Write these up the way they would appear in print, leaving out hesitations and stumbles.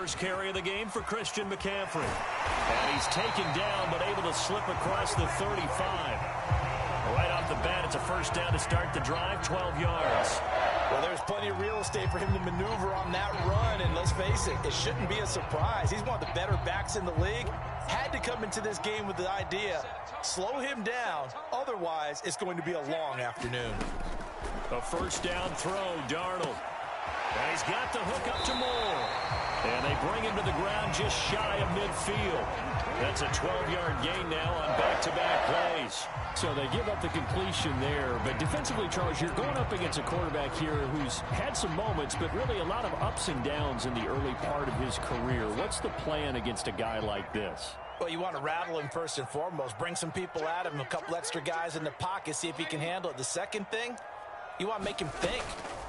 First carry of the game for Christian McCaffrey. And he's taken down, but able to slip across the 35. Right off the bat, it's a first down to start the drive, 12 yards. Well, there's plenty of real estate for him to maneuver on that run, and let's face it, it shouldn't be a surprise. He's one of the better backs in the league. Had to come into this game with the idea, slow him down, otherwise it's going to be a long afternoon. A first down throw, Darnold. And he's got the hook up to Moore. And they bring him to the ground just shy of midfield. That's a 12-yard gain now on back-to-back plays. So they give up the completion there. But defensively, Charles, you're going up against a quarterback here who's had some moments, but really a lot of ups and downs in the early part of his career. What's the plan against a guy like this? Well, you want to rattle him first and foremost. Bring some people at him, a couple extra guys in the pocket, see if he can handle it. The second thing, you want to make him think.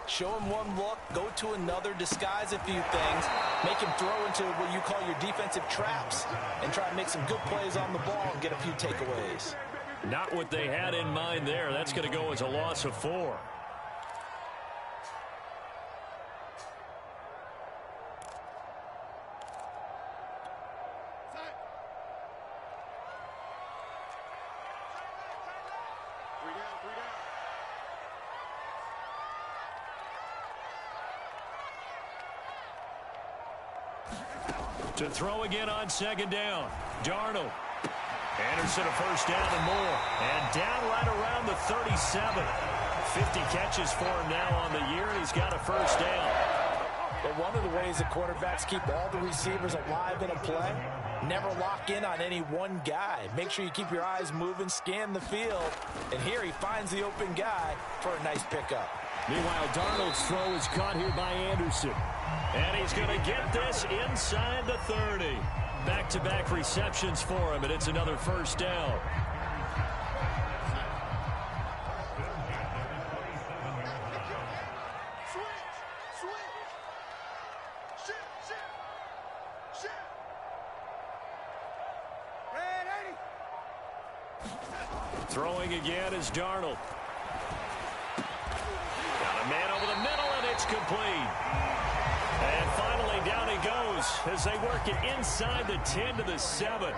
Show him one look, go to another, disguise a few things, make him throw into what you call your defensive traps, and try to make some good plays on the ball and get a few takeaways. Not what they had in mind there. That's going to go as a loss of 4. To throw again on second down. Darnold. Anderson a first down and more. And down right around the 37. 50 catches for him now on the year. He's got a first down. But one of the ways that quarterbacks keep all the receivers alive in a play, never lock in on any one guy. Make sure you keep your eyes moving, scan the field. And here he finds the open guy for a nice pickup. Meanwhile, Darnold's throw is caught here by Anderson. And he's going to get this inside the 30. Back-to-back receptions for him, and it's another first down. Throwing again is Darnold. Got a man over the middle, and it's complete. And finally, down he goes as they work it inside the 10 to the 7.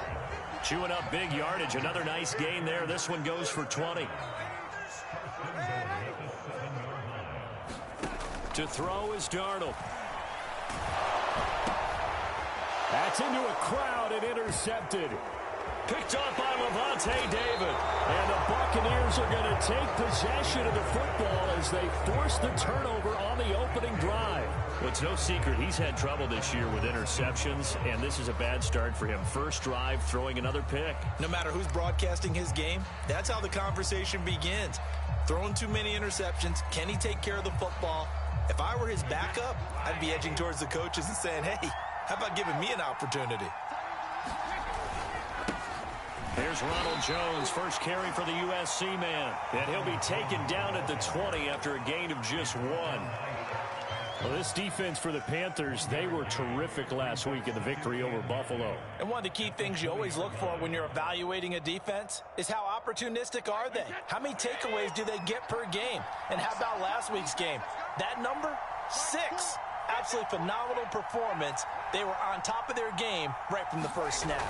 Chewing up big yardage. Another nice gain there. This one goes for 20. To throw is Darnold. That's into a crowd and intercepted. Picked off by Levante David. And the Buccaneers are going to take possession of the football as they force the turnover on the opening drive. Well, it's no secret he's had trouble this year with interceptions, and this is a bad start for him. First drive, throwing another pick. No matter who's broadcasting his game, that's how the conversation begins. Throwing too many interceptions, can he take care of the football? If I were his backup, I'd be edging towards the coaches and saying, hey, how about giving me an opportunity? Here's Ronald Jones, first carry for the USC man. And he'll be taken down at the 20 after a gain of just 1. Well, this defense for the Panthers, they were terrific last week in the victory over Buffalo. And one of the key things you always look for when you're evaluating a defense is how opportunistic are they? How many takeaways do they get per game? And how about last week's game? That number? 6. Absolutely phenomenal performance. They were on top of their game right from the first snap.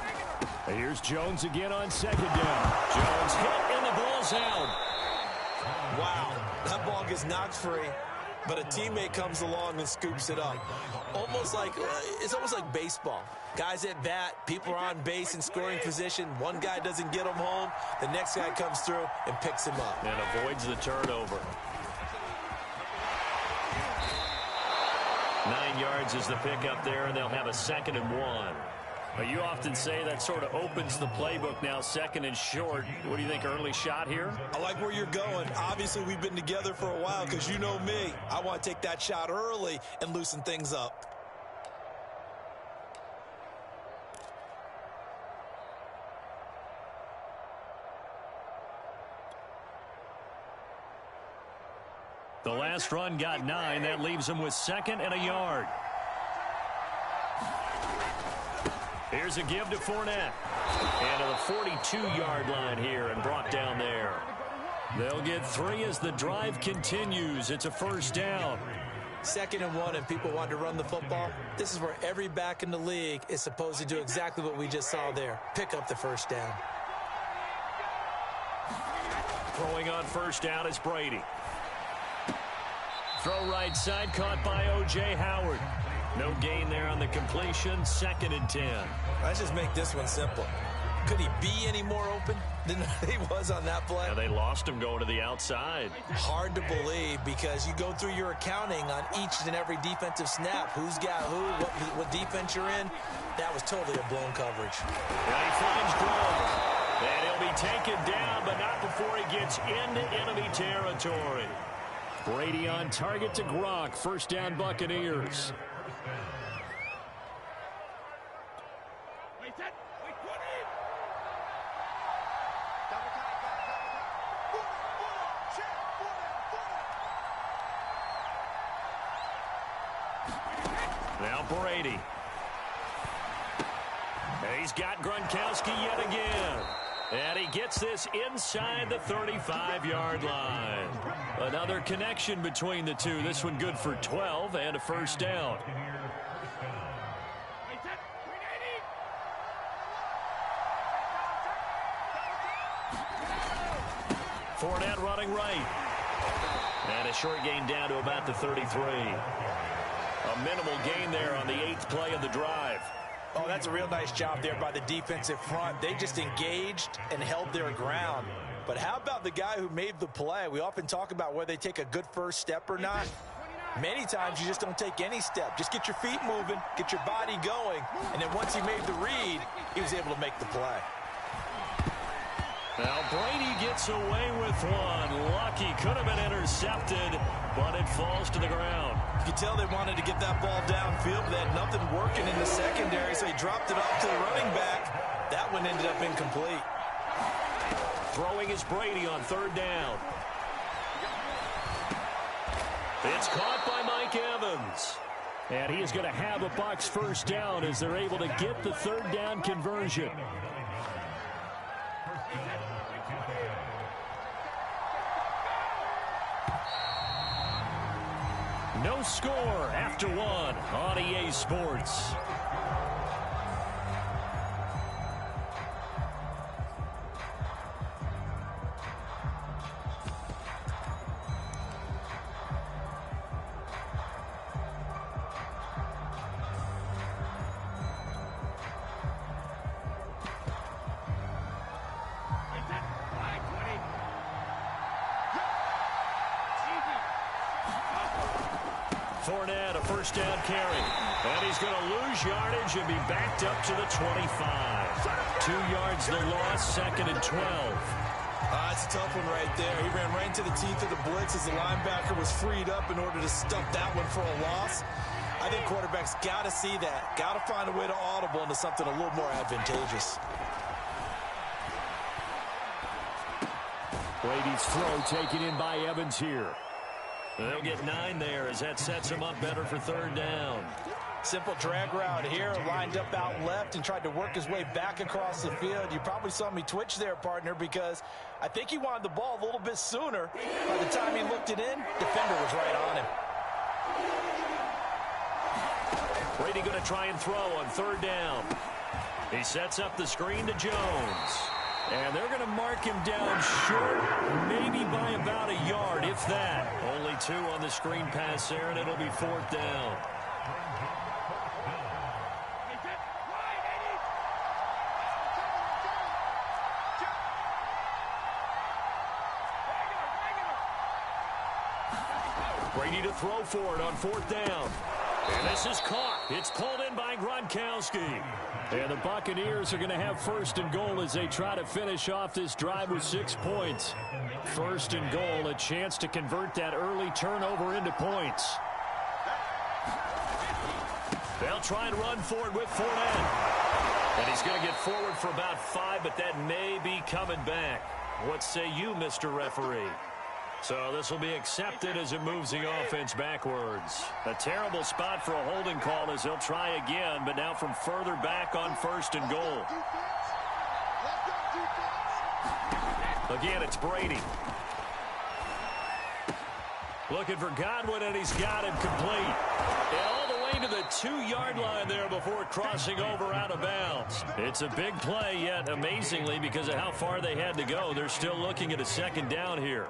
And here's Jones again on second down. Jones hit and the ball's out. Wow, that ball gets knocked free, but a teammate comes along and scoops it up. It's almost like baseball. Guys at bat, people are on base in scoring position. One guy doesn't get them home. The next guy comes through and picks him up. And avoids the turnover. 9 yards is the pickup there, and they'll have a 2nd and 1. Well, you often say that sort of opens the playbook now, 2nd and short. What do you think, early shot here? I like where you're going. Obviously, we've been together for a while because you know me. I want to take that shot early and loosen things up. The last run got 9. That leaves him with 2nd and a yard. Here's a give to Fournette. And to the 42-yard line here and brought down there. They'll get 3 as the drive continues. It's a first down. 2nd and 1 and people want to run the football, this is where every back in the league is supposed to do exactly what we just saw there. Pick up the first down. Throwing on first down is Brady. Throw right side, caught by O.J. Howard. No gain there on the completion, 2nd and 10. Let's just make this one simple. Could he be any more open than he was on that play? Yeah, they lost him going to the outside. Hard to believe because you go through your accounting on each and every defensive snap. Who's got who, what defense you're in. That was totally a blown coverage. And he finds Gronk. And he'll be taken down, but not before he gets into enemy territory. Brady on target to Gronk. First down, Buccaneers. Now Brady. And he's got Gronkowski yet again. And he gets this inside the 35-yard line. Another connection between the two. This one good for 12 and a first down. Fournette running right. And a short gain down to about the 33. A minimal gain there on the 8th play of the drive. Oh, that's a real nice job there by the defensive front. They just engaged and held their ground. But how about the guy who made the play? We often talk about whether they take a good first step or not. Many times you just don't take any step. Just get your feet moving, get your body going, and then once he made the read, he was able to make the play. Now Brady gets away with one. Lucky, could have been intercepted, but it falls to the ground. You could tell they wanted to get that ball downfield, but they had nothing working in the secondary, so he dropped it off to the running back. That one ended up incomplete. Throwing is Brady on 3rd down. It's caught by Mike Evans. And he is going to have a Bucs first down as they're able to get the 3rd down conversion. No score after 1 on EA Sports. Fournette, a first down carry. And he's going to lose yardage and be backed up to the 25. 2 yards the loss, 2nd and 12. That's a tough one right there. He ran right into the teeth of the blitz as the linebacker was freed up in order to stump that one for a loss. I think quarterbacks got to see that. Got to find a way to audible into something a little more advantageous. Brady's throw taken in by Evans here. They'll get 9 there as that sets him up better for 3rd down. Simple drag route here, lined up out left and tried to work his way back across the field. You probably saw me twitch there, partner, because I think he wanted the ball a little bit sooner. By the time he looked it in, defender was right on him. Brady going to try and throw on 3rd down. He sets up the screen to Jones. And they're going to mark him down short, maybe by about a yard, if that. Only 2 on the screen pass there, and it'll be 4th down. Brady to throw for it on 4th down. And this is caught. It's pulled in by Gronkowski. And the Buccaneers are going to have 1st and goal as they try to finish off this drive with 6 points. 1st and goal, a chance to convert that early turnover into points. They'll try and run forward with Fournette. And he's going to get forward for about 5, but that may be coming back. What say you, Mr. Referee? So this will be accepted as it moves the offense backwards. A terrible spot for a holding call as they'll try again, but now from further back on 1st and goal. Again, it's Brady. Looking for Godwin, and he's got him complete. And all the way to the 2-yard line there before crossing over out of bounds. It's a big play, yet amazingly, because of how far they had to go, they're still looking at a second down here.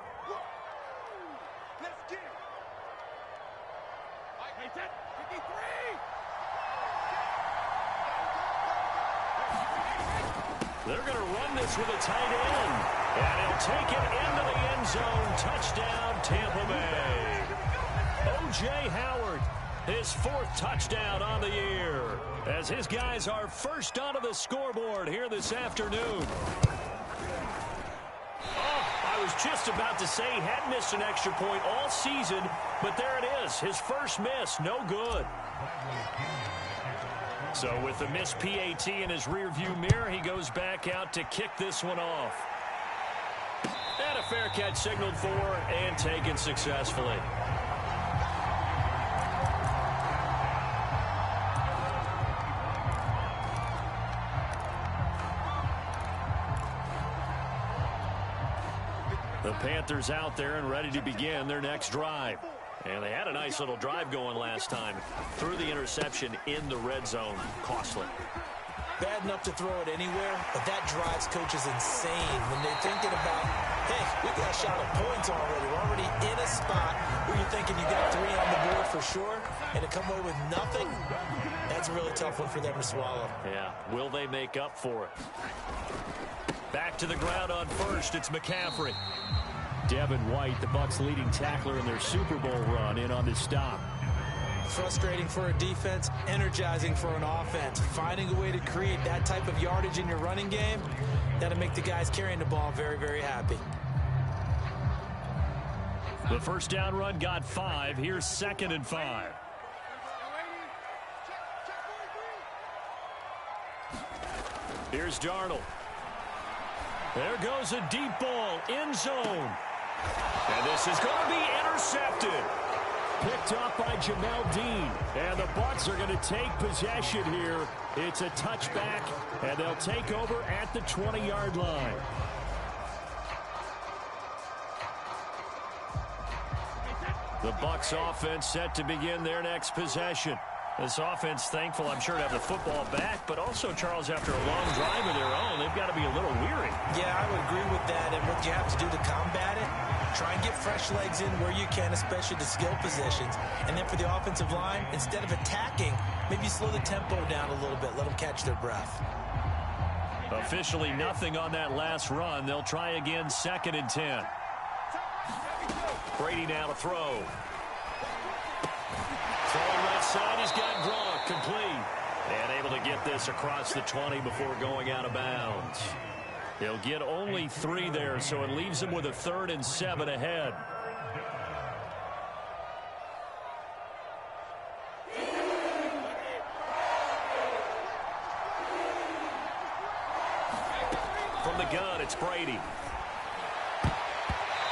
They're going to run this with a tight end. And he'll take it into the end zone. Touchdown, Tampa Bay. O.J. Howard, his 4th touchdown on the year, as his guys are first onto the scoreboard here this afternoon. Oh, I was just about to say he had missed an extra point all season, but there it is, his first miss, no good. So with the missed PAT in his rearview mirror, he goes back out to kick this one off. And a fair catch signaled for and taken successfully. The Panthers out there and ready to begin their next drive. And they had a nice little drive going last time. Threw the interception in the red zone. Costly. Bad enough to throw it anywhere, but that drives coaches insane when they're thinking about, hey, we got a shot at points already. We're already in a spot where you're thinking you got 3 on the board for sure, and to come away with nothing, that's a really tough one for them to swallow. Yeah, will they make up for it? Back to the ground on first, it's McCaffrey. Devin White, the Bucs' leading tackler in their Super Bowl run, in on this stop. Frustrating for a defense, energizing for an offense. Finding a way to create that type of yardage in your running game, that'll make the guys carrying the ball very, very happy. The first down run got 5. Here's 2nd and 5. Here's Darnold. There goes a deep ball, end zone. And this is going to be intercepted. Picked up by Jamel Dean. And the Bucs are going to take possession here. It's a touchback, and they'll take over at the 20-yard line. The Bucs offense set to begin their next possession. This offense thankful, I'm sure, to have the football back, but also, Charles, after a long drive of their own, they've got to be a little weary. Yeah, I would agree with that, and what you have to do to combat it, try and get fresh legs in where you can, especially the skill positions. And then for the offensive line, instead of attacking, maybe slow the tempo down a little bit, let them catch their breath. Officially nothing on that last run. They'll try again, 2nd and 10. Brady now to throw. Throwing right side, he's got Gronk, complete. And able to get this across the 20 before going out of bounds. He'll get only 3 there, so it leaves him with a 3rd and 7 ahead. From the gun, it's Brady.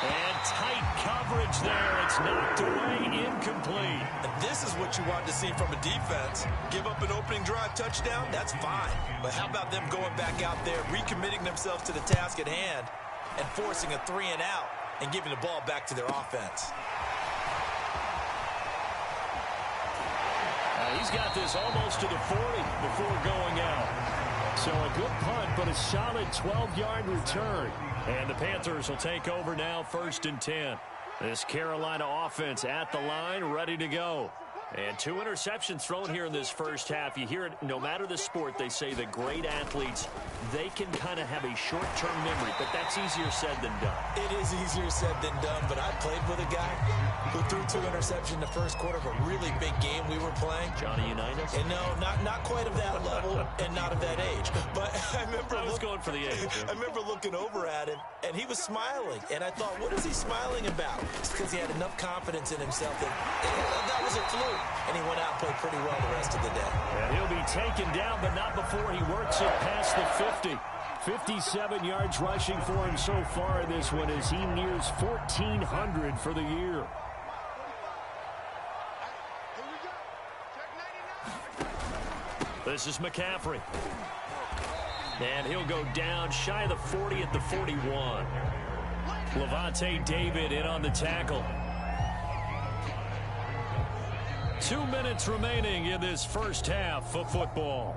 And tight coverage there. It's knocked away, incomplete. And this is what you want to see from a defense. Give up an opening drive touchdown, that's fine. But how about them going back out there, recommitting themselves to the task at hand, and forcing a 3 and out, and giving the ball back to their offense. He's got this almost to the 40 before going out. So a good punt, but a solid 12-yard return. And the Panthers will take over now, 1st and 10. This Carolina offense at the line, ready to go. And 2 interceptions thrown here in this first half. You hear it, no matter the sport, they say that great athletes, they can kind of have a short-term memory, but that's easier said than done. It is easier said than done, but I played with a guy who threw 2 interceptions in the first quarter of a really big game we were playing. Johnny Unitas? And no, not quite of that level and not of that age. But I remember I was going for the age. I remember looking over at him, and he was smiling. And I thought, what is he smiling about? It's because he had enough confidence in himself that that was a fluke. And he went out and played pretty well the rest of the day. And he'll be taken down, but not before he works it past the 50. 57 yards rushing for him so far in this one as he nears 1,400 for the year. This is McCaffrey. And he'll go down shy of the 40 at the 41. Levante David in on the tackle. 2 minutes remaining in this first half of football.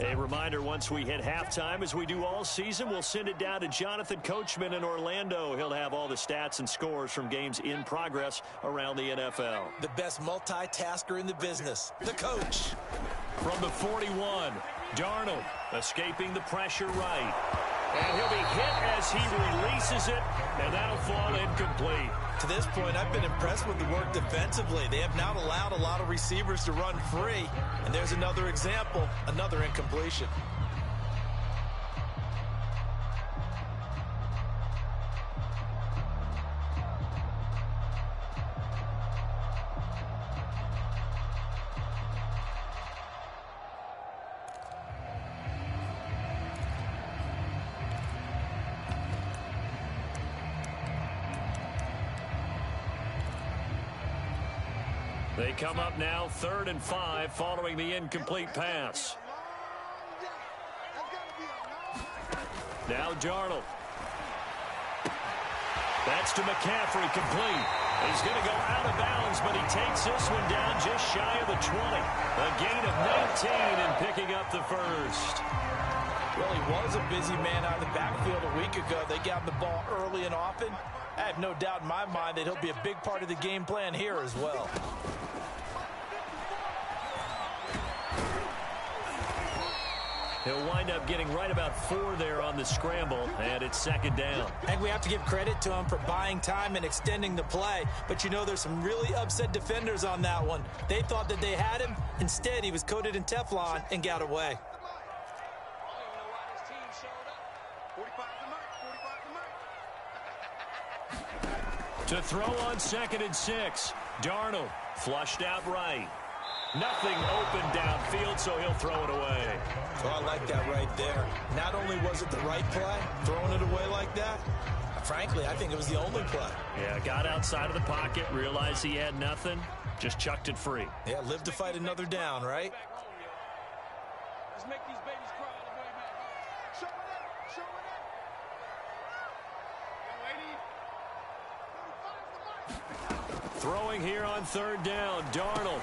A reminder, once we hit halftime, as we do all season, we'll send it down to Jonathan Coachman in Orlando. He'll have all the stats and scores from games in progress around the NFL. The best multitasker in the business, the coach. From the 41, Darnold escaping the pressure right. And he'll be hit as he releases it, and that'll fall incomplete. To this point, I've been impressed with the work defensively. They have not allowed a lot of receivers to run free. And there's another example, another incompletion. They come up now 3rd and 5 following the incomplete pass. Now Darnold. That's to McCaffrey, complete. He's going to go out of bounds, but he takes this one down just shy of the 20. A gain of 19 and picking up the first. Well, he was a busy man out of the backfield a week ago. They got the ball early and often. I have no doubt in my mind that he'll be a big part of the game plan here as well. He'll wind up getting right about 4 there on the scramble, and it's 2nd down. And we have to give credit to him for buying time and extending the play. But, you know, there's some really upset defenders on that one. They thought that they had him. Instead, he was coated in Teflon and got away. To throw on 2nd and 6. Darnold flushed out right. Nothing open downfield, so he'll throw it away. Oh, I like that right there. Not only was it the right play, throwing it away like that, frankly, I think it was the only play. Yeah, got outside of the pocket, realized he had nothing, just chucked it free. Yeah, live to fight another down, right? Let's make these babies cry all the way back. Show it up, show it up. Throwing here on 3rd down, Darnold.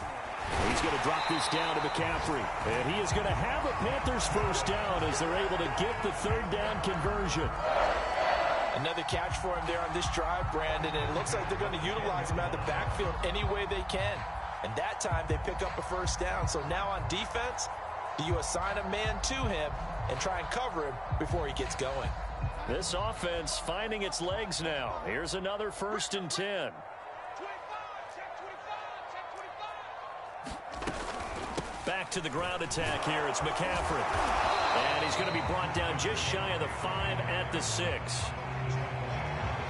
He's going to drop this down to McCaffrey. And he is going to have a Panthers first down as they're able to get the 3rd down conversion. Another catch for him there on this drive, Brandon, and it looks like they're going to utilize him out of the backfield any way they can. And that time they pick up a first down. So now on defense, do you assign a man to him and try and cover him before he gets going? This offense finding its legs now. Here's another 1st and 10. Back to the ground attack here. It's McCaffrey. And he's going to be brought down just shy of the 5 at the 6.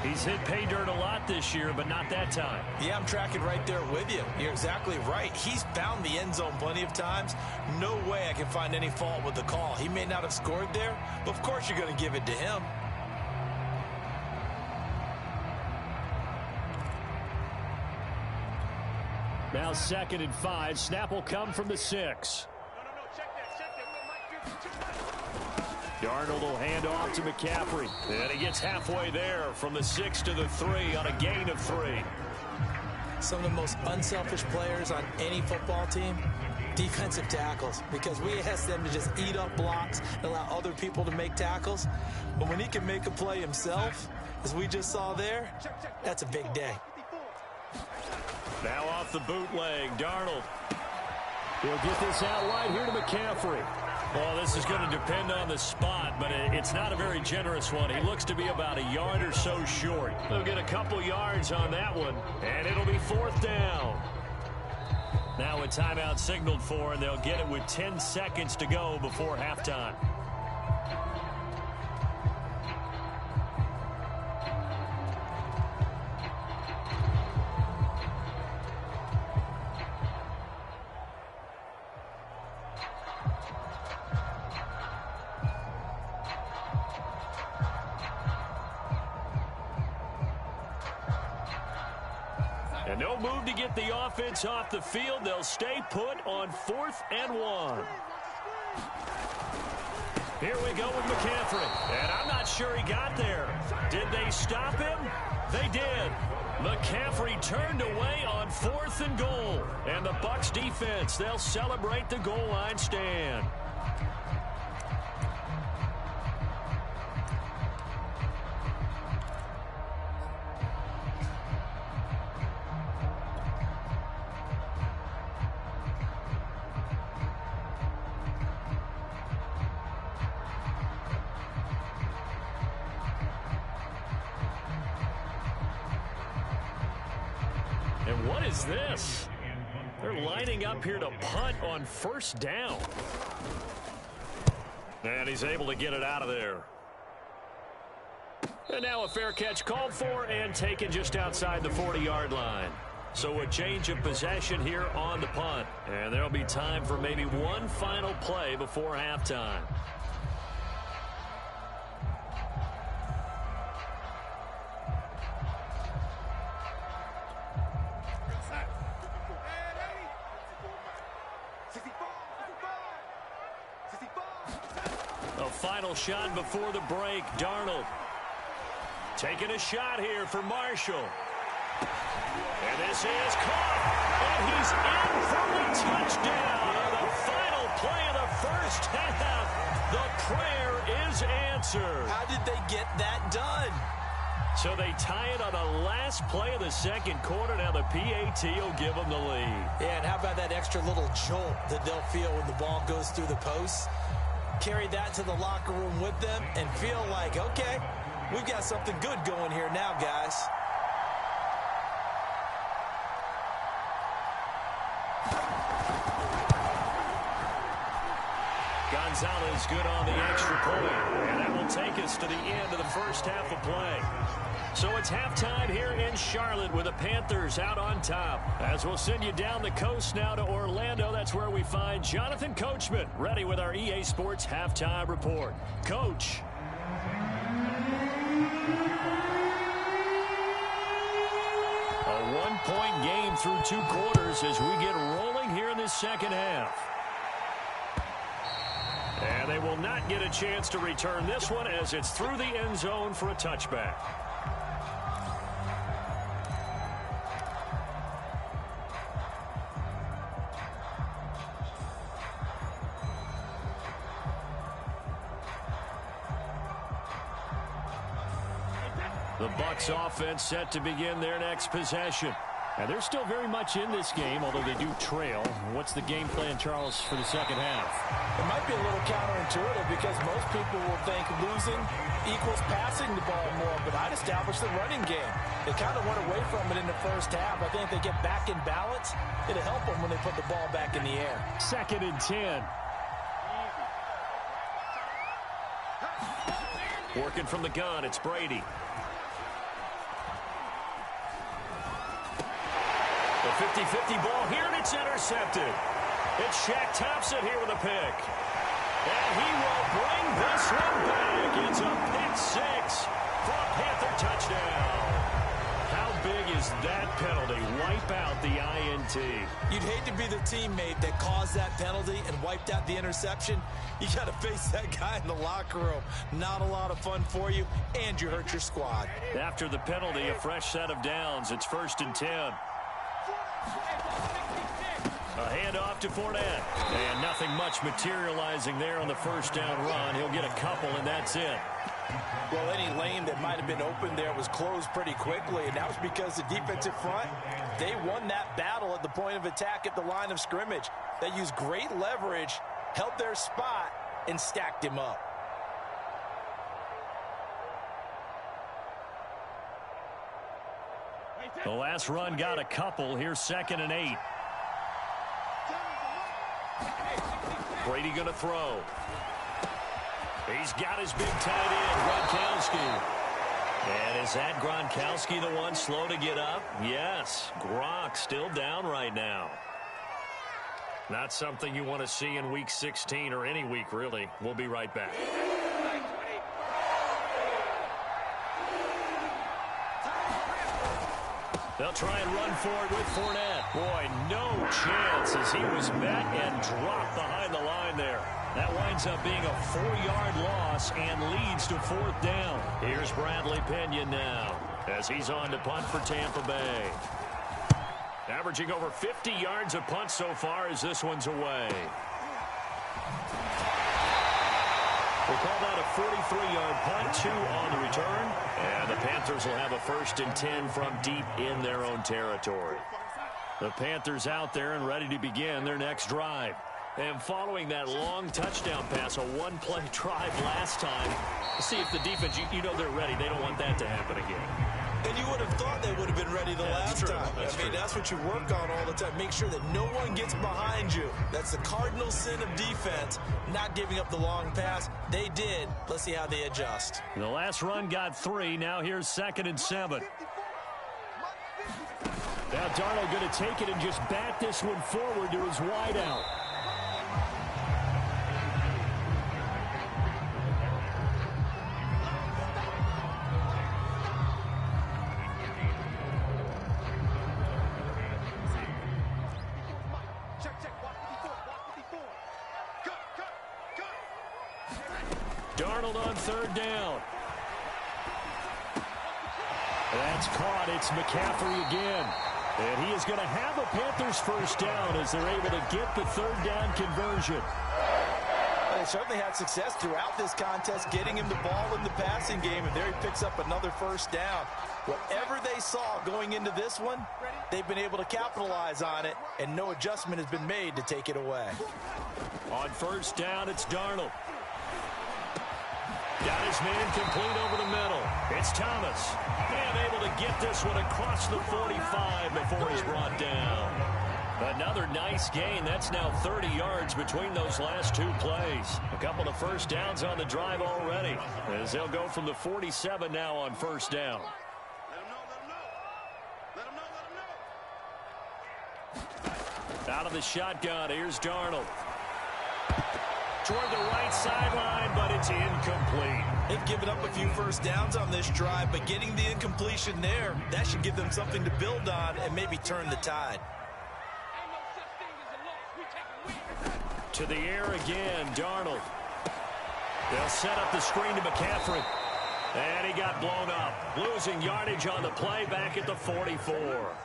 He's hit pay dirt a lot this year, but not that time. Yeah, I'm tracking right there with you. You're exactly right. He's found the end zone plenty of times. No way I can find any fault with the call. He may not have scored there, but of course you're going to give it to him. Now 2nd and 5. Snap will come from the 6. Darnold will hand off to McCaffrey. And he gets halfway there from the 6 to the 3 on a gain of 3. Some of the most unselfish players on any football team, defensive tackles, because we ask them to just eat up blocks and allow other people to make tackles. But when he can make a play himself, as we just saw there, that's a big day. Now off the bootleg, Darnold. He'll get this out wide here to McCaffrey. Well, this is going to depend on the spot, but it's not a very generous one. He looks to be about a yard or so short. They'll get a couple yards on that one, and it'll be 4th down. Now a timeout signaled for, and they'll get it with 10 seconds to go before halftime. And no move to get the offense off the field. They'll stay put on 4th and 1. Here we go with McCaffrey. And I'm not sure he got there. Did they stop him? They did. McCaffrey turned away on 4th and goal. And the Bucs defense, they'll celebrate the goal line stand. And what is this? They're lining up here to punt on 1st down. And he's able to get it out of there. And now a fair catch called for and taken just outside the 40-yard line. So a change of possession here on the punt. And there'll be time for maybe one final play before halftime. A final shot before the break. Darnold taking a shot here for Marshall. And this is caught. And he's in for the touchdown. The final play of the 1st half. The prayer is answered. How did they get that done? So they tie it on the last play of the 2nd quarter. Now the PAT will give them the lead. Yeah, and how about that extra little jolt that they'll feel when the ball goes through the posts? Carry that to the locker room with them and feel like, okay, we've got something good going here now, guys. Gonzalez good on the extra point. And that will take us to the end of the 1st half of play. So it's halftime here in Charlotte with the Panthers out on top. As we'll send you down the coast now to Orlando, that's where we find Jonathan Coachman ready with our EA Sports Halftime Report. Coach. A one-point game through 2 quarters as we get rolling here in this 2nd half. And they will not get a chance to return this one as it's through the end zone for a touchback. The Bucs offense set to begin their next possession. And they're still very much in this game, although they do trail. What's the game plan, Charles, for the 2nd half? It might be a little counterintuitive because most people will think losing equals passing the ball more, but I'd establish the running game. They kind of went away from it in the 1st half. I think they get back in balance. It'll help them when they put the ball back in the air. 2nd and 10. Working from the gun, it's Brady. The 50-50 ball here, and it's intercepted. It's Shaq Thompson here with a pick. And he will bring this one back. It's a pick 6 for a Panther touchdown. How big is that penalty? Wipe out the INT. You'd hate to be the teammate that caused that penalty and wiped out the interception. You got to face that guy in the locker room. Not a lot of fun for you, and you hurt your squad. After the penalty, a fresh set of downs. It's 1st and 10. A handoff to Fournette. And nothing much materializing there on the 1st down run. He'll get a couple, and that's it. Well, any lane that might have been open there was closed pretty quickly, and that was because the defensive front, they won that battle at the point of attack at the line of scrimmage. They used great leverage, held their spot, and stacked him up. The last run got a couple. Here's 2nd and 8. Brady going to throw. He's got his big tight end, Gronkowski. And is that Gronkowski the one slow to get up? Yes. Gronk still down right now. Not something you want to see in Week 16 or any week, really. We'll be right back. They'll try and run for it with Fournette. Boy, no chance as he was met and dropped behind the line there. That winds up being a 4-yard loss and leads to 4th down. Here's Bradley Pinion now as he's on to punt for Tampa Bay. Averaging over 50 yards a punt so far as this one's away. We'll call that a 43-yard punt, 2 on the return. And the Panthers will have a 1st and 10 from deep in their own territory. The Panthers out there and ready to begin their next drive. And following that long touchdown pass, a one-play drive last time, see if the defense, you know they're ready. They don't want that to happen again. And you would have thought they would have been ready the last time. I mean, that's what you work on all the time. Make sure that no one gets behind you. That's the cardinal sin of defense, not giving up the long pass. They did. Let's see how they adjust. The last run got 3. Now here's 2nd and 7. Now Darnold going to take it and just bat this one forward to his wideout. Darnold on 3rd down. That's caught. It's McCaffrey again. And he is going to have a Panthers 1st down as they're able to get the 3rd down conversion. They certainly had success throughout this contest, getting him the ball in the passing game, and there he picks up another 1st down. Whatever they saw going into this one, they've been able to capitalize on it, and no adjustment has been made to take it away. On 1st down, it's Darnold. Got his man complete over the middle. It's Thomas. And able to get this one across the 45 before he's brought down. Another nice gain. That's now 30 yards between those last 2 plays. A couple of 1st downs on the drive already, as they'll go from the 47 now on 1st down. Out of the shotgun, here's Darnold. Toward the right sideline, but it's incomplete. They've given up a few 1st downs on this drive, but getting the incompletion there, that should give them something to build on and maybe turn the tide. To the air again, Darnold. They'll set up the screen to McCaffrey. And he got blown up. Losing yardage on the play back at the 44.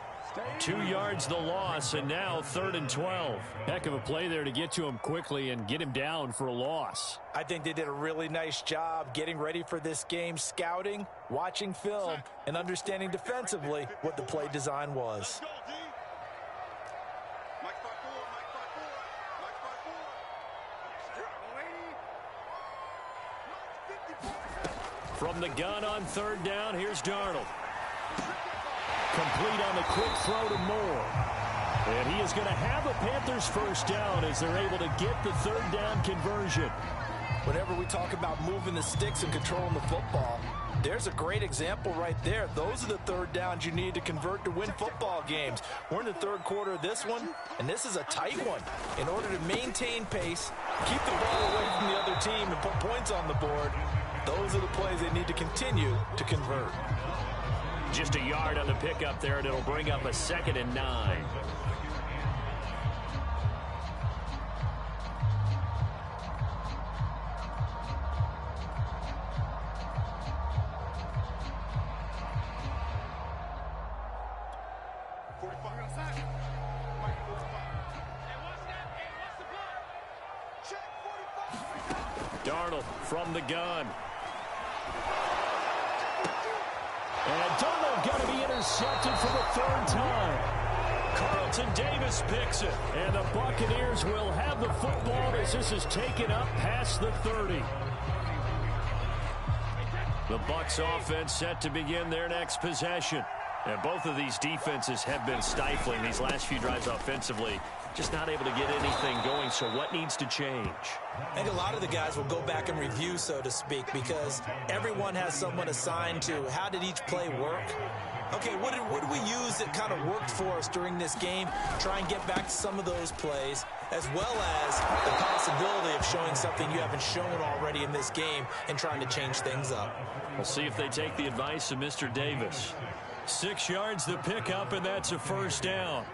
2 yards the loss, and now 3rd and 12. Heck of a play there to get to him quickly and get him down for a loss. I think they did a really nice job getting ready for this game, scouting, watching film, and understanding defensively what the play design was. From the gun on 3rd down, here's Darnold. Complete on the quick throw to Moore. And he is going to have a Panthers 1st down as they're able to get the 3rd down conversion. Whenever we talk about moving the sticks and controlling the football, there's a great example right there. Those are the 3rd downs you need to convert to win football games. We're in the 3rd quarter of this one, and this is a tight one. In order to maintain pace, keep the ball away from the other team, and put points on the board, those are the plays they need to continue to convert. Just a yard on the pickup there, and it'll bring up a 2nd and 9. Darnold from the gun. And Darnold going to be intercepted for the 3rd time. Carlton Davis picks it. And the Buccaneers will have the football as this is taken up past the 30. The Bucs offense set to begin their next possession. And both of these defenses have been stifling these last few drives offensively. Just not able to get anything going, so what needs to change? I think a lot of the guys will go back and review, so to speak, because everyone has someone assigned to how did each play work. Okay, what did we use that kind of worked for us during this game? Try and get back to some of those plays, as well as the possibility of showing something you haven't shown already in this game and trying to change things up. We'll see if they take the advice of Mr. Davis. 6 yards the pickup, and that's a 1st down.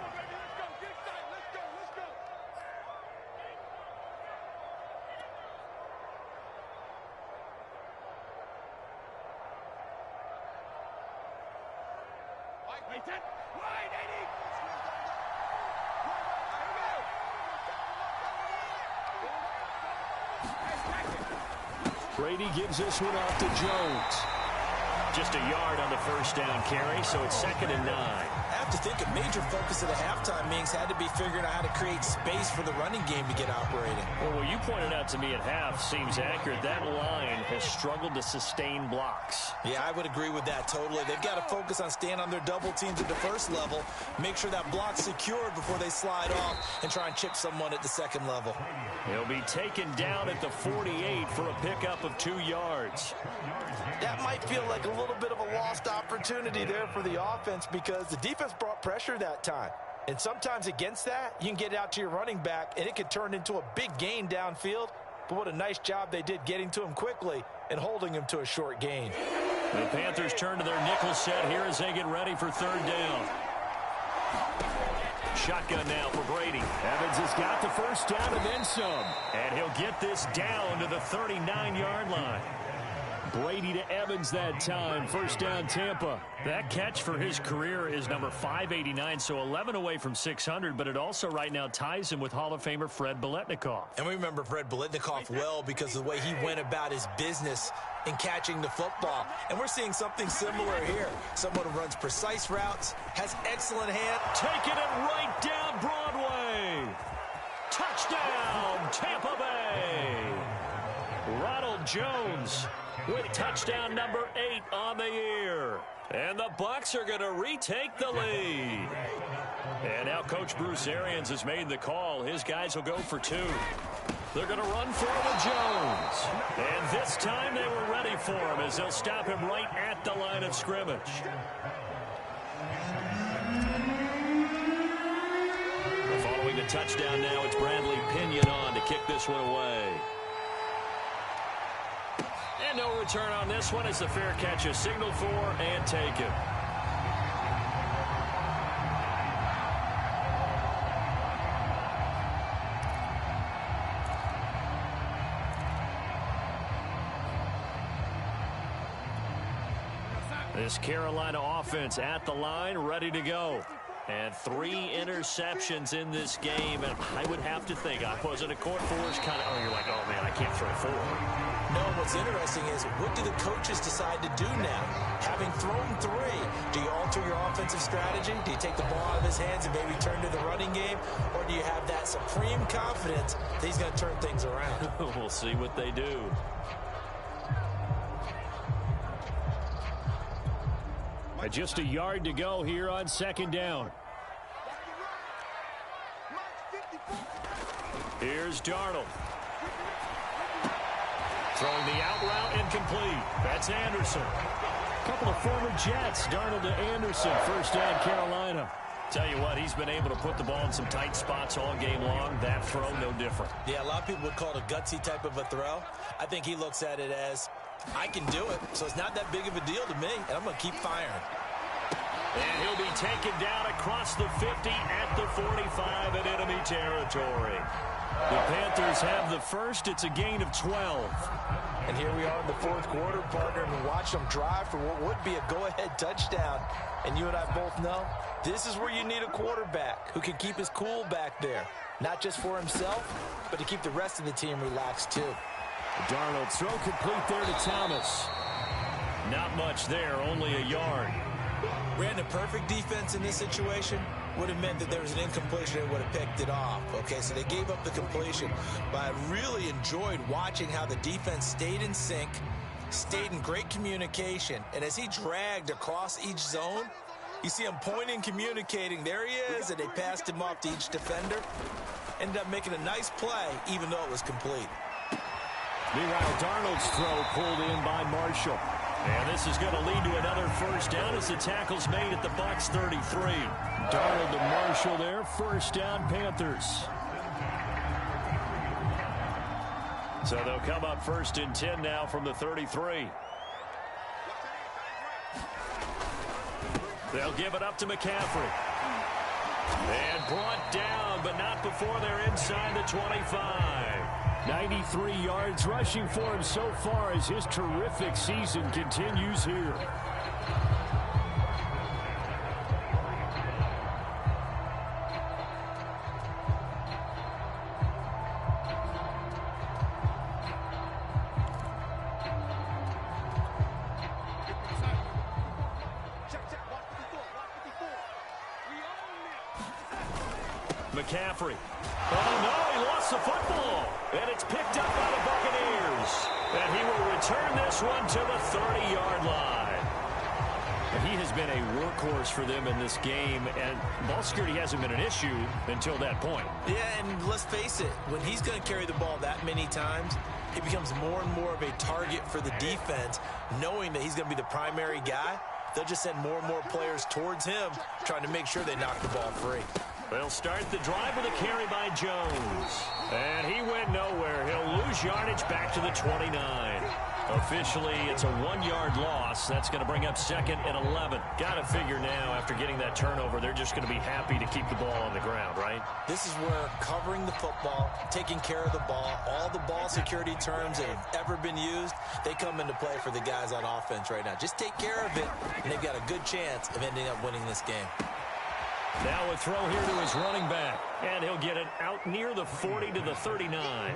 Brady gives this one off to Jones. Just a yard on the first down carry, so it's 2nd and 9. I have to think a major focus of the halftime meetings had to be figuring out how to create space for the running game to get operating. Well, what you pointed out to me at half seems accurate. That line has struggled to sustain blocks. Yeah, I would agree with that totally. They've got to focus on staying on their double teams at the first level, make sure that block's secured before they slide off and try and chip someone at the second level. He'll be taken down at the 48 for a pickup of 2 yards. That might feel like a little bit of a lost opportunity there for the offense because the defense brought pressure that time. And sometimes against that, you can get out to your running back, and it could turn into a big gain downfield. But what a nice job they did getting to him quickly and holding him to a short gain. The Panthers turn to their nickel set here as they get ready for 3rd down. Shotgun now for Brady. Evans has got the first down and then some. And he'll get this down to the 39-yard line. Brady to Evans that time. First down, Tampa. That catch for his career is number 589, so 11 away from 600, but it also right now ties him with Hall of Famer Fred Biletnikoff. And we remember Fred Biletnikoff well because of the way he went about his business in catching the football. And we're seeing something similar here. Someone who runs precise routes, has excellent hand. Taking it right down Broadway. Touchdown, Tampa Bay. Ronald Jones with touchdown number 8 on the year. And the Bucs are going to retake the lead. And now Coach Bruce Arians has made the call. His guys will go for 2. They're going to run for it with Jones. And this time they were ready for him as they'll stop him right at the line of scrimmage. Following the touchdown now, it's Bradley Pinion on to kick this one away. And no return on this one as the fair catch is signaled for and taken. This Carolina offense at the line, ready to go. And 3 interceptions in this game, and I would have to think, I wasn't a court force kind of, you're like, oh man, I can't throw 4. No, what's interesting is, what do the coaches decide to do now? Having thrown 3, do you alter your offensive strategy? Do you take the ball out of his hands and maybe turn to the running game? Or do you have that supreme confidence that he's going to turn things around? We'll see what they do. Just a yard to go here on 2nd down. Here's Darnold. Throwing the out route incomplete. That's Anderson. Couple of former Jets. Darnold to Anderson. First down, Carolina. Tell you what, he's been able to put the ball in some tight spots all game long. That throw, no different. Yeah, a lot of people would call it a gutsy type of a throw. I think he looks at it as, I can do it, so it's not that big of a deal to me, and I'm going to keep firing. And he'll be taken down across the 50 at the 45 in enemy territory. The Panthers have the first. It's a gain of 12. And here we are in the 4th quarter, partner, and we watch them drive for what would be a go-ahead touchdown. And you and I both know this is where you need a quarterback who can keep his cool back there. Not just for himself, but to keep the rest of the team relaxed too. Darnold throw complete there to Thomas. Not much there, only a yard. Ran a perfect defense in this situation. Would have meant that there was an incompletion and would have picked it off. Okay, so they gave up the completion. But I really enjoyed watching how the defense stayed in sync, stayed in great communication. And as he dragged across each zone, you see him pointing, communicating. There he is, and they passed him off to each defender. Ended up making a nice play, even though it was complete. Meanwhile, Darnold's throw pulled in by Marshall. And this is going to lead to another first down as the tackle's made at the Bucs 33. Darnold to Marshall there. First down, Panthers. So they'll come up 1st and 10 now from the 33. They'll give it up to McCaffrey. And brought down, but not before they're inside the 25. 93 yards rushing for him so far as his terrific season continues here. McCaffrey. Oh, no, he lost the football. And it's picked up by the Buccaneers. And he will return this one to the 30-yard line. He has been a workhorse for them in this game, and ball security hasn't been an issue until that point. Yeah, and let's face it, when he's going to carry the ball that many times, he becomes more and more of a target for the defense, knowing that he's going to be the primary guy. They'll just send more and more players towards him, trying to make sure they knock the ball free. They'll start the drive with a carry by Jones. And he went nowhere. He'll lose yardage back to the 29. Officially, it's a 1-yard loss. That's going to bring up 2nd and 11. Got to figure now, after getting that turnover, they're just going to be happy to keep the ball on the ground, right? This is where covering the football, taking care of the ball, all the ball security terms that have ever been used, they come into play for the guys on offense right now. Just take care of it, and they've got a good chance of ending up winning this game. Now a throw here to his running back, and he'll get it out near the 40 to the 39.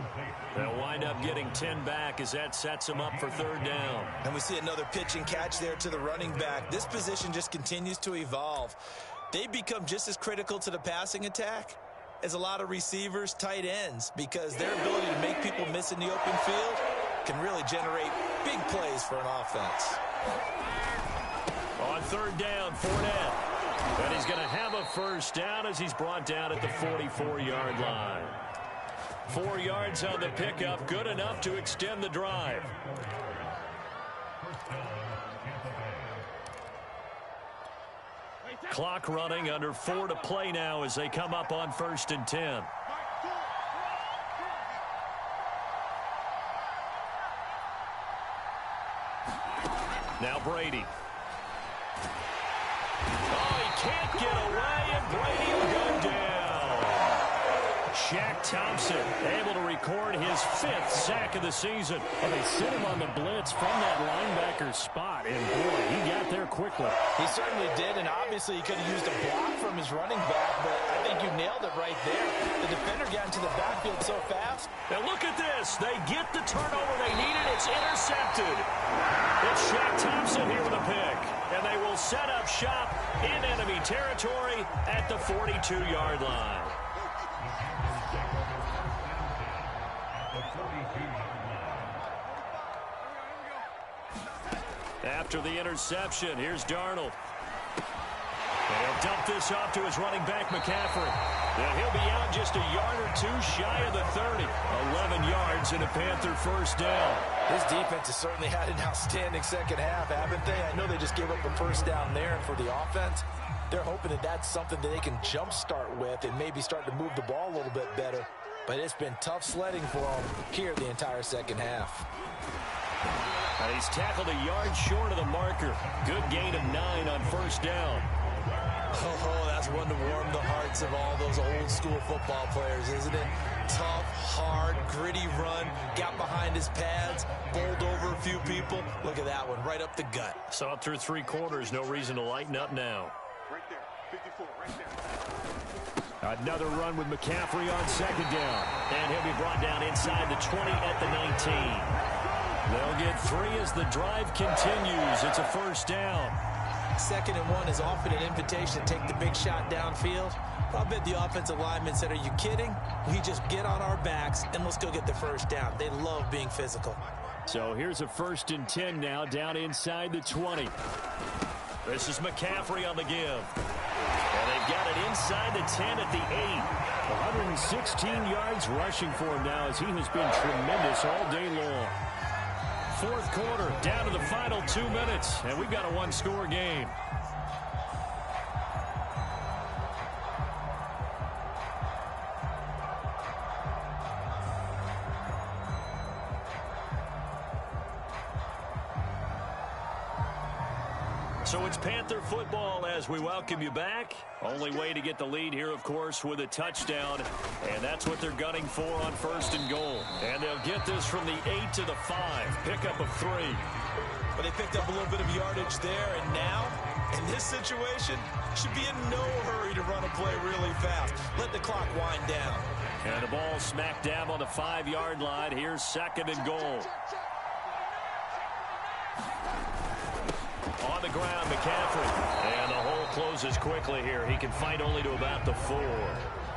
They'll wind up getting 10 back as that sets him up for 3rd down. And we see another pitch and catch there to the running back. This position just continues to evolve. They become just as critical to the passing attack as a lot of receivers, tight ends, because their ability to make people miss in the open field can really generate big plays for an offense. On 3rd down, Fournette. And he's going to have a 1st down as he's brought down at the 44-yard line. 4 yards on the pickup, good enough to extend the drive. Clock running, under 4 to play now as they come up on 1st and 10. Now Brady. Can't get away, and Brady will go down. Shaq Thompson able to record his 5th sack of the season. And they sent him on the blitz from that linebacker spot, and boy, he got there quickly. He certainly did, and obviously he could have used a block from his running back, but I think you nailed it right there. The defender got into the backfield so fast. Now look at this. They get the turnover they needed. It's intercepted. It's Shaq Thompson here with a pick. And they will set up shop in enemy territory at the 42-yard line. After the interception, here's Darnold. And he'll dump this off to his running back, McCaffrey. And he'll be out just a yard or 2 shy of the 30. 11 yards and a Panther 1st down. This defense has certainly had an outstanding second half, haven't they? I know they just gave up a 1st down there, and for the offense, they're hoping that that's something that they can jumpstart with and maybe start to move the ball a little bit better. But it's been tough sledding for them here the entire second half. And he's tackled a yard short of the marker. Good gain of 9 on 1st down. Oh, that's one to warm the hearts of all those old-school football players, isn't it? Tough, hard, gritty run, got behind his pads, bowled over a few people. Look at that one, right up the gut. Saw it through 3 quarters, no reason to lighten up now. Right there, 54, right there. Another run with McCaffrey on 2nd down. And he'll be brought down inside the 20 at the 19. They'll get 3 as the drive continues. It's a 1st down. 2nd and 1 is often an invitation to take the big shot downfield. I bet the offensive lineman said, are you kidding? We just get on our backs and let's go get the 1st down. They love being physical. So here's a 1st and 10 now, down inside the 20. This is McCaffrey on the give. And they've got it inside the 10 at the 8. 116 yards rushing for him now as he has been tremendous all day long. 4th quarter, down to the final 2 minutes, and we've got a 1-score game. So it's Panther football as we welcome you back. Only way to get the lead here, of course, with a touchdown. And that's what they're gunning for on 1st and goal. And they'll get this from the 8 to the 5. Pickup of 3. But they picked up a little bit of yardage there. And now, in this situation, should be in no hurry to run a play really fast. Let the clock wind down. And the ball smack dab on the 5-yard line. Here's 2nd and goal. On the ground, McCaffrey. And the hole closes quickly here. He can fight only to about the 4.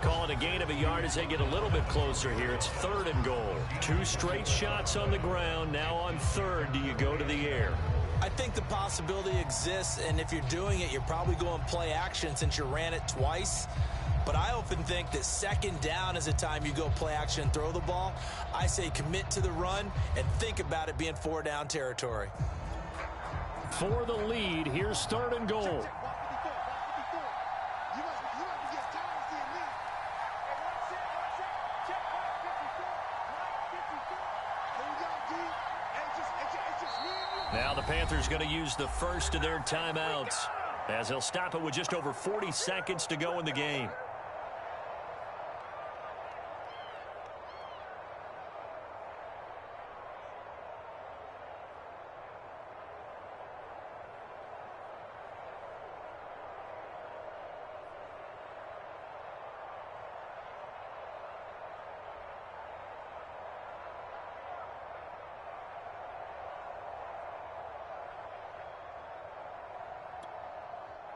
Call it a gain of a yard as they get a little bit closer here. It's 3rd and goal. 2 straight shots on the ground. Now on 3rd, do you go to the air? I think the possibility exists, and if you're doing it, you're probably going play action since you ran it twice. But I often think that 2nd down is the time you go play action and throw the ball. I say commit to the run and think about it being 4-down territory. For the lead, here's 3rd and goal. Now the Panthers going to use the first of their timeouts as they'll stop it with just over 40 seconds to go in the game.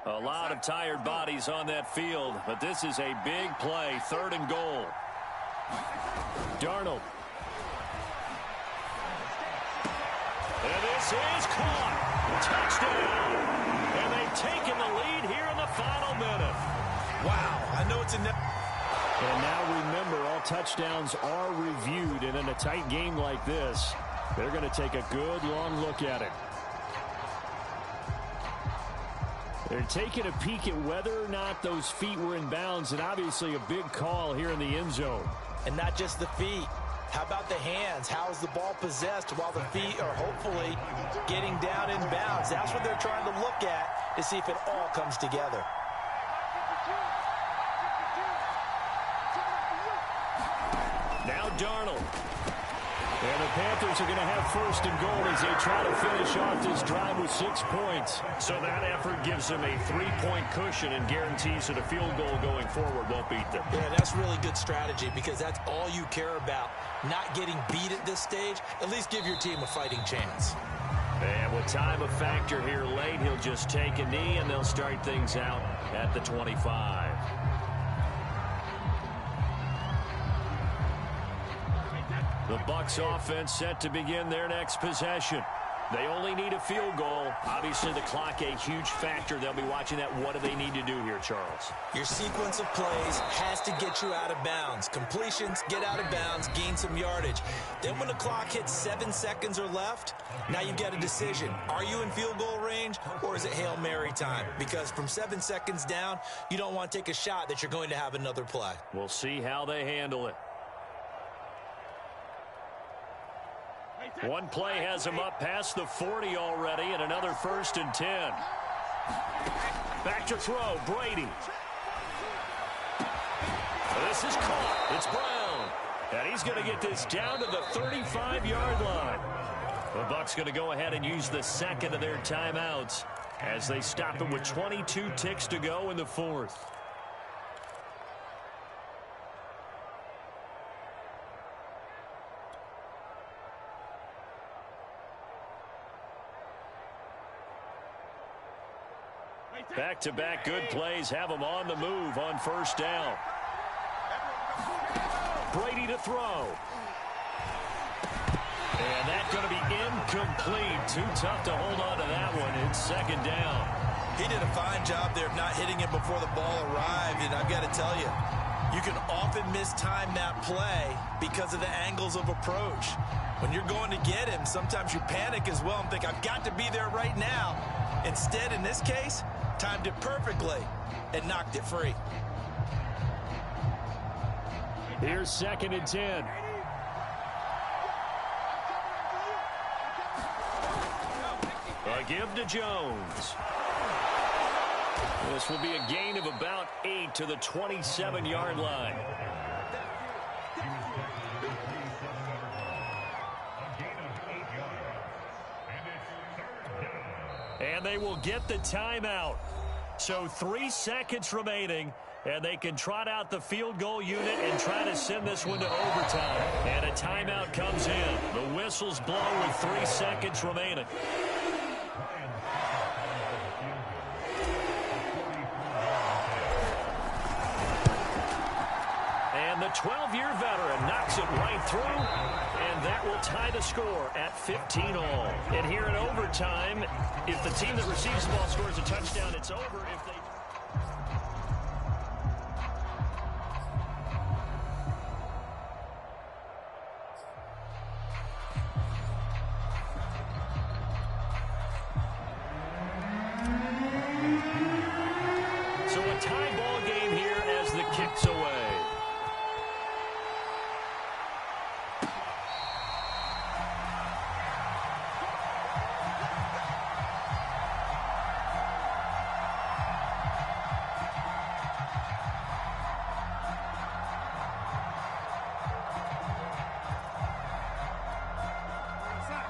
A lot of tired bodies on that field, but this is a big play. 3rd and goal. Darnold. And this is caught. Touchdown. And they've taken the lead here in the final minute. Wow, I know it's a... And now remember, all touchdowns are reviewed, and in a tight game like this, they're going to take a good long look at it. They're taking a peek at whether or not those feet were in bounds, and obviously a big call here in the end zone. And not just the feet. How about the hands? How is the ball possessed while the feet are hopefully getting down in bounds? That's what they're trying to look at to see if it all comes together. Now Darnold. And the Panthers are going to have 1st and goal as they try to finish off this drive with 6 points. So that effort gives them a 3-point cushion and guarantees that a field goal going forward won't beat them. Yeah, that's really good strategy because that's all you care about. Not getting beat at this stage. At least give your team a fighting chance. And with time a factor here late, he'll just take a knee and they'll start things out at the 25. The Bucs offense set to begin their next possession. They only need a field goal. Obviously, the clock a huge factor. They'll be watching that. What do they need to do here, Charles? Your sequence of plays has to get you out of bounds. Completions, get out of bounds, gain some yardage. Then when the clock hits 7 seconds or left, now you've got a decision. Are you in field goal range or is it Hail Mary time? Because from 7 seconds down, you don't want to take a shot that you're going to have another play. We'll see how they handle it. One play has him up past the 40 already, and another 1st and 10. Back to throw, Brady. This is caught. It's Brown. And he's going to get this down to the 35-yard line. The Bucs going to go ahead and use the 2nd of their timeouts as they stop it with 22 ticks to go in the 4th. Back-to-back good plays have them on the move on 1st down. Brady to throw. And that's going to be incomplete. Too tough to hold on to that one. It's 2nd down. He did a fine job there of not hitting it before the ball arrived, and I've got to tell you, you can often mistime that play because of the angles of approach. When you're going to get him, sometimes you panic as well and think, I've got to be there right now. Instead, in this case, timed it perfectly and knocked it free. Here's 2nd and 10. A give to Jones. This will be a gain of about 8 to the 27-yard line. And they will get the timeout. So 3 seconds remaining, and they can trot out the field goal unit and try to send this one to overtime. And a timeout comes in. The whistles blow with 3 seconds remaining. 12-year veteran knocks it right through, and that will tie the score at 15-all. And here in overtime, if the team that receives the ball scores a touchdown, it's over. If they... So a tie ball game here as the kick's away.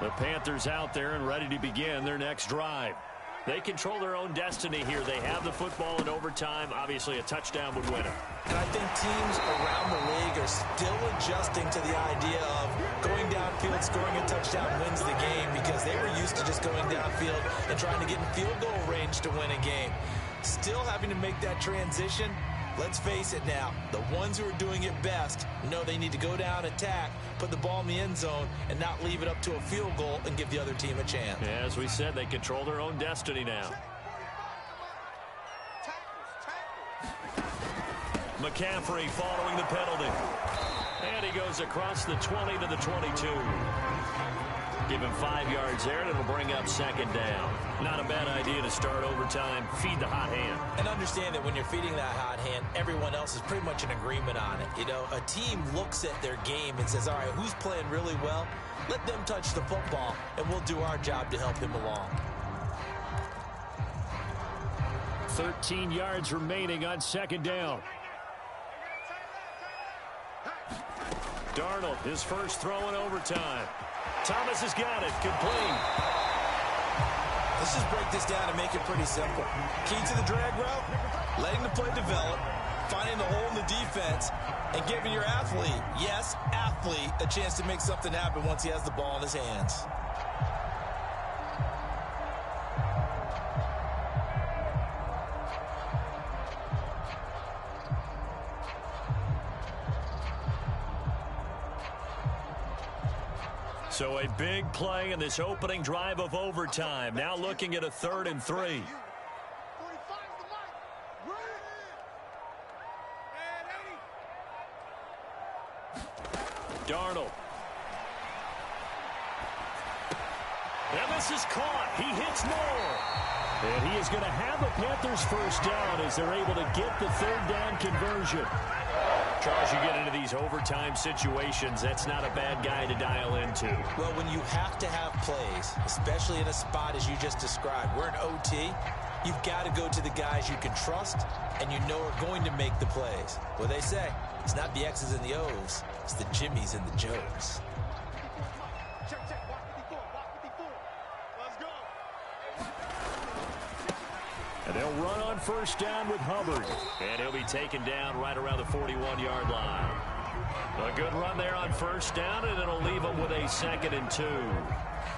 The Panthers out there and ready to begin their next drive. They control their own destiny here. They have the football in overtime. Obviously, a touchdown would win it. And I think teams around the league are still adjusting to the idea of going downfield, scoring a touchdown wins the game, because they were used to just going downfield and trying to get in field goal range to win a game. Still having to make that transition. Let's face it now, the ones who are doing it best know they need to go down, attack, put the ball in the end zone, and not leave it up to a field goal and give the other team a chance. Yeah, as we said, they control their own destiny now. McCaffrey following the penalty. And he goes across the 20 to the 22. Give him 5 yards there, and it'll bring up second down. Not a bad idea to start overtime. Feed the hot hand. And understand that when you're feeding that hot hand, everyone else is pretty much in agreement on it. You know, a team looks at their game and says, all right, who's playing really well? Let them touch the football, and we'll do our job to help him along. 13 yards remaining on second down. Darnold, his first throw in overtime. Thomas has got it. Complete. Let's just break this down and make it pretty simple. Key to the drag route, letting the play develop, finding the hole in the defense, and giving your athlete, yes, athlete, a chance to make something happen once he has the ball in his hands. So a big play in this opening drive of overtime. Now looking at a 3rd and 3. Darnold. And this is caught. He hits more. And he is going to have the Panthers first down as they're able to get the 3rd down conversion. Charles, you get into these overtime situations, that's not a bad guy to dial into. Well, when you have to have plays, especially in a spot as you just described, we're in OT, you've got to go to the guys you can trust and you know are going to make the plays. What they say, it's not the X's and the O's, it's the Jimmys and the Joes. And they'll run on first down with Hubbard. And he'll be taken down right around the 41-yard line. A good run there on first down, and it'll leave them with a 2nd and 2.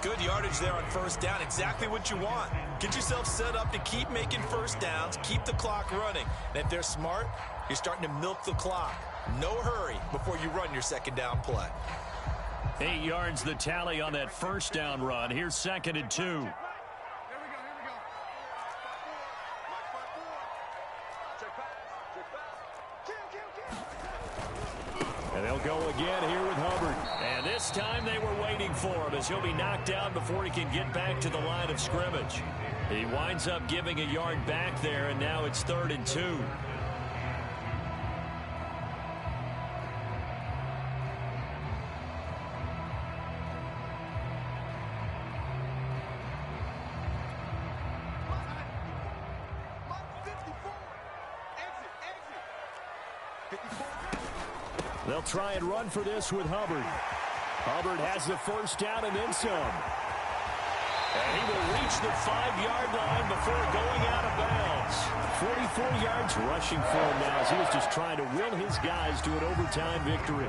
Good yardage there on first down. Exactly what you want. Get yourself set up to keep making first downs, keep the clock running. And if they're smart, you're starting to milk the clock. No hurry before you run your 2nd down play. 8 yards the tally on that first down run. Here's 2nd and 2. And they'll go again here with Hubbard. And this time they were waiting for him as he'll be knocked down before he can get back to the line of scrimmage. He winds up giving a yard back there, and now it's 3rd and 2. They'll try and run for this with Hubbard. Hubbard has the first down and then some. And he will reach the 5-yard line before going out of bounds. 44 yards rushing for him now as he was just trying to will his guys to an overtime victory.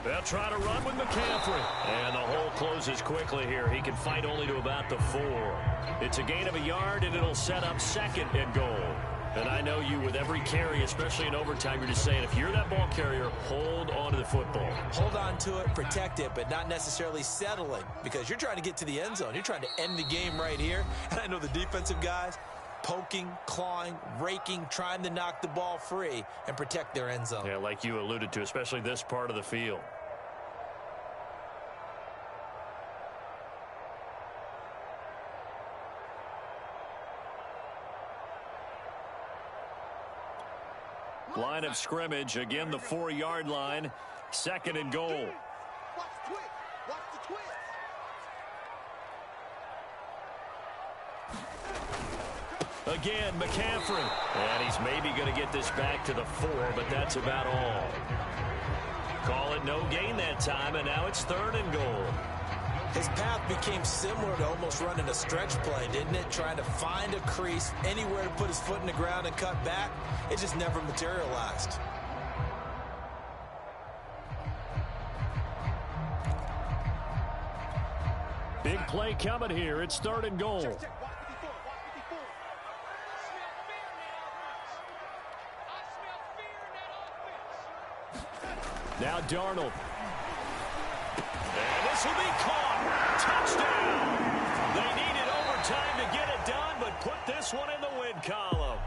They'll try to run with McCaffrey. And the hole closes quickly here. He can fight only to about the 4. It's a gain of a yard, and it'll set up 2nd and goal. And I know you, with every carry, especially in overtime, you're just saying, if you're that ball carrier, hold on to the football. Hold on to it, protect it, but not necessarily settling, because you're trying to get to the end zone. You're trying to end the game right here. And I know the defensive guys poking, clawing, raking, trying to knock the ball free and protect their end zone. Yeah, like you alluded to, especially this part of the field. Line of scrimmage, again the 4-yard line, 2nd and goal. Watch the twist. Watch the twist. Again, McCaffrey. And he's maybe going to get this back to the 4, but that's about all. Call it no gain that time, and now it's 3rd and goal. His path became similar to almost running a stretch play, didn't it? Trying to find a crease, anywhere to put his foot in the ground and cut back. It just never materialized. Big play coming here. It's 3rd and goal. Check. Watch 54. Watch 54. I smell fear in that offense. Now Darnold. And this will be caught. Touchdown. They needed overtime to get it done, but put this one in the win column.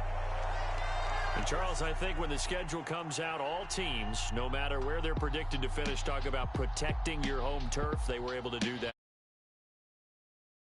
And Charles, I think when the schedule comes out, all teams, no matter where they're predicted to finish, talk about protecting your home turf. They were able to do that.